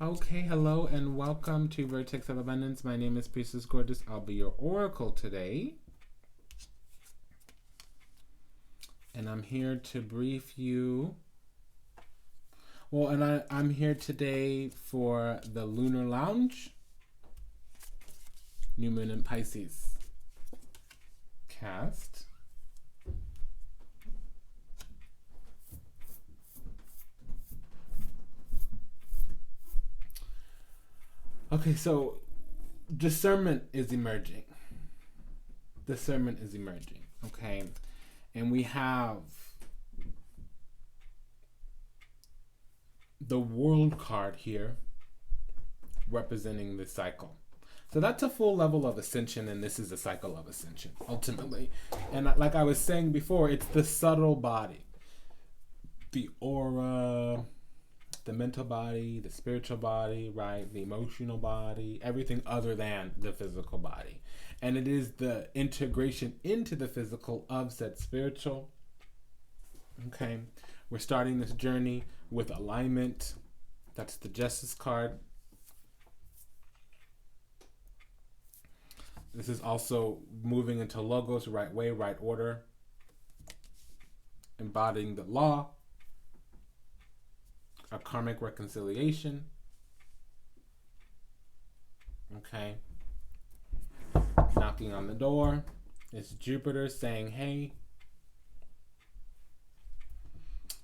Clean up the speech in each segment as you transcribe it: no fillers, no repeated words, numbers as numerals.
Okay, hello and welcome to Vertex of Abundance. My name is Priestess Gorgeous. I'll be your oracle today. And I'm here to brief you. I'm here today for the Lunar Lounge, New Moon in Pisces cast. Okay, so discernment is emerging. Okay? And we have the World card here representing the cycle. So that's a full level of ascension, and this is a cycle of ascension, ultimately. And like I was saying before, it's the subtle body, the aura, the mental body, the spiritual body, right? The emotional body, everything other than the physical body. And it is the integration into the physical of said spiritual. Okay. We're starting this journey with alignment. That's the Justice card. This is also moving into logos, right way, right order. Embodying the law. A karmic reconciliation. Okay. Knocking on the door. It's Jupiter saying, hey,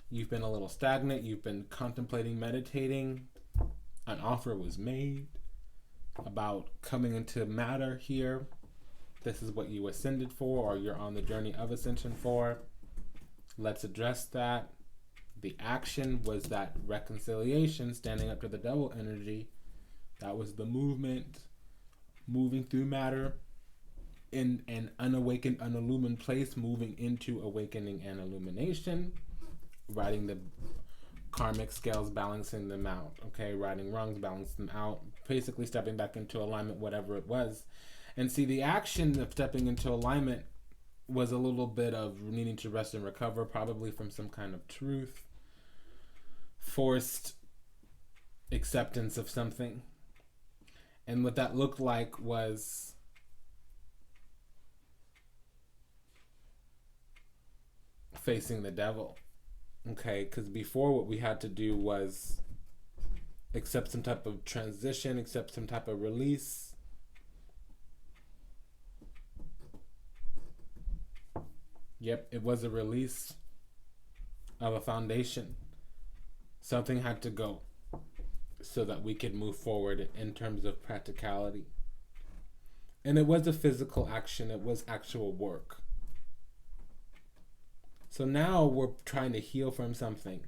you've been a little stagnant. You've been contemplating, meditating. An offer was made about coming into matter here. This is what you ascended for, or you're on the journey of ascension for. Let's address that. The action was that reconciliation, standing up to the devil energy. That was the movement, moving through matter in an unawakened, unillumined place, moving into awakening and illumination, riding the karmic scales, balancing them out, okay, righting wrongs, balancing them out, basically stepping back into alignment, whatever it was. And see, the action of stepping into alignment was a little bit of needing to rest and recover, probably from some kind of truth, forced acceptance of something. And what that looked like was facing the devil. Okay, because before what we had to do was accept some type of transition, accept some type of release. Yep, it was a release of a foundation. Something had to go so that we could move forward in terms of practicality. And it was a physical action, it was actual work. So now we're trying to heal from something.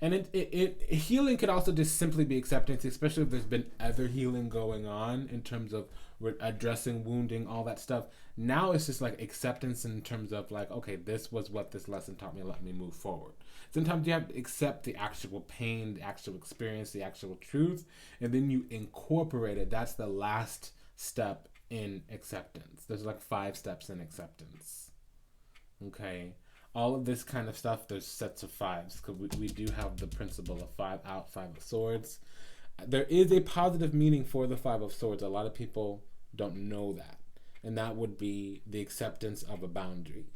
And healing could also just simply be acceptance, especially if there's been other healing going on in terms of addressing wounding, all that stuff. Now it's just like acceptance in terms of like, okay, this was what this lesson taught me, let me move forward. Sometimes you have to accept the actual pain, the actual experience, the actual truth, and then you incorporate it. That's the last step in acceptance. There's like 5 steps in acceptance. Okay. All of this kind of stuff, there's sets of 5s, because we do have the principle of 5 out, 5 of swords. There is a positive meaning for the 5 of swords. A lot of people don't know that. And that would be the acceptance of a boundary.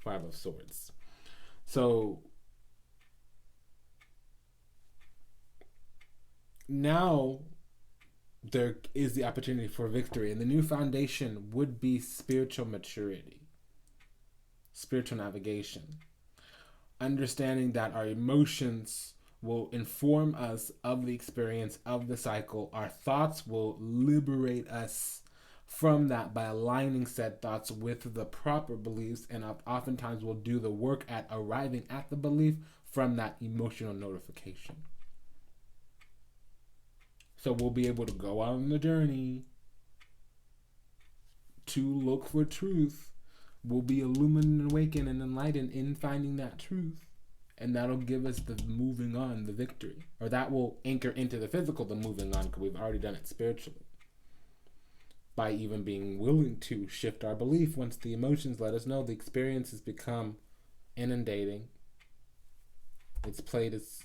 5 of swords. So now there is the opportunity for victory. And the new foundation would be spiritual maturity. Spiritual navigation. Understanding that our emotions will inform us of the experience of the cycle. Our thoughts will liberate us from that by aligning said thoughts with the proper beliefs, and oftentimes we'll do the work at arriving at the belief from that emotional notification. So we'll be able to go on the journey to look for truth. We'll be illumined and awakened and enlightened in finding that truth. And that'll give us the moving on, the victory. Or that will anchor into the physical, the moving on, because we've already done it spiritually. By even being willing to shift our belief once the emotions let us know the experience has become inundating. Its plate is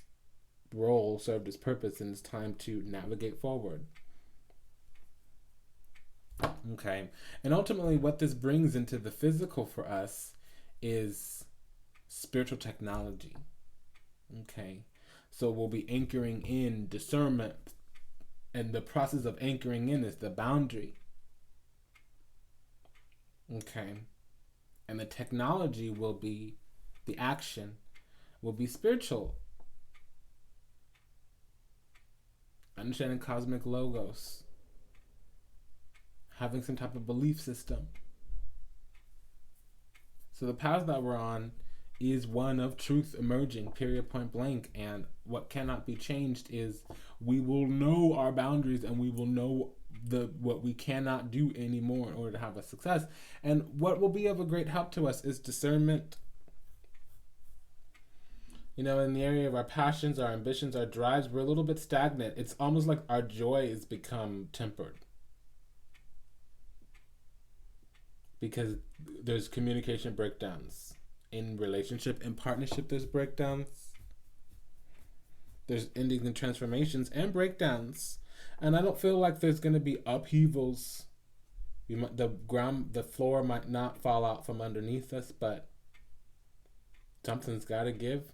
role served its purpose, and it's time to navigate forward. Okay. And ultimately, what this brings into the physical for us is spiritual technology. Okay. So we'll be anchoring in discernment, and the process of anchoring in is the boundary. Okay. And the technology will be, the action will be spiritual. Understanding cosmic logos. Having some type of belief system. So the path that we're on is one of truth emerging, period, point blank. And what cannot be changed is we will know our boundaries, and we will know what we cannot do anymore in order to have a success. And what will be of a great help to us is discernment. In the area of our passions, our ambitions, our drives, we're a little bit stagnant. It's almost like our joy has become tempered. Because there's communication breakdowns. In relationship and partnership, there's breakdowns. There's endings and transformations and breakdowns. And I don't feel like there's going to be upheavals. The floor might not fall out from underneath us, but something's got to give.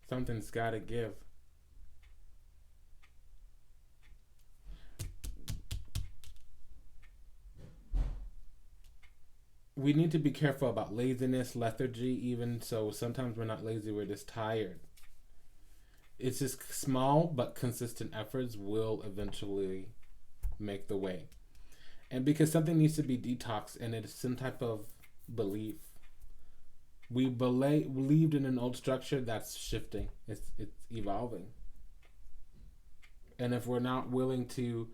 Something's got to give. We need to be careful about laziness, lethargy, even. So sometimes we're not lazy, we're just tired. It's just small but consistent efforts will eventually make the way. And because something needs to be detoxed, and it's some type of belief. We believed in an old structure that's shifting. It's evolving. And if we're not willing to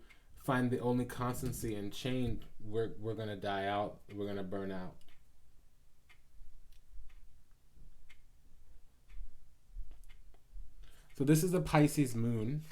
find the only constancy and change, we're going to die out. We're going to burn out. So this is a Pisces moon.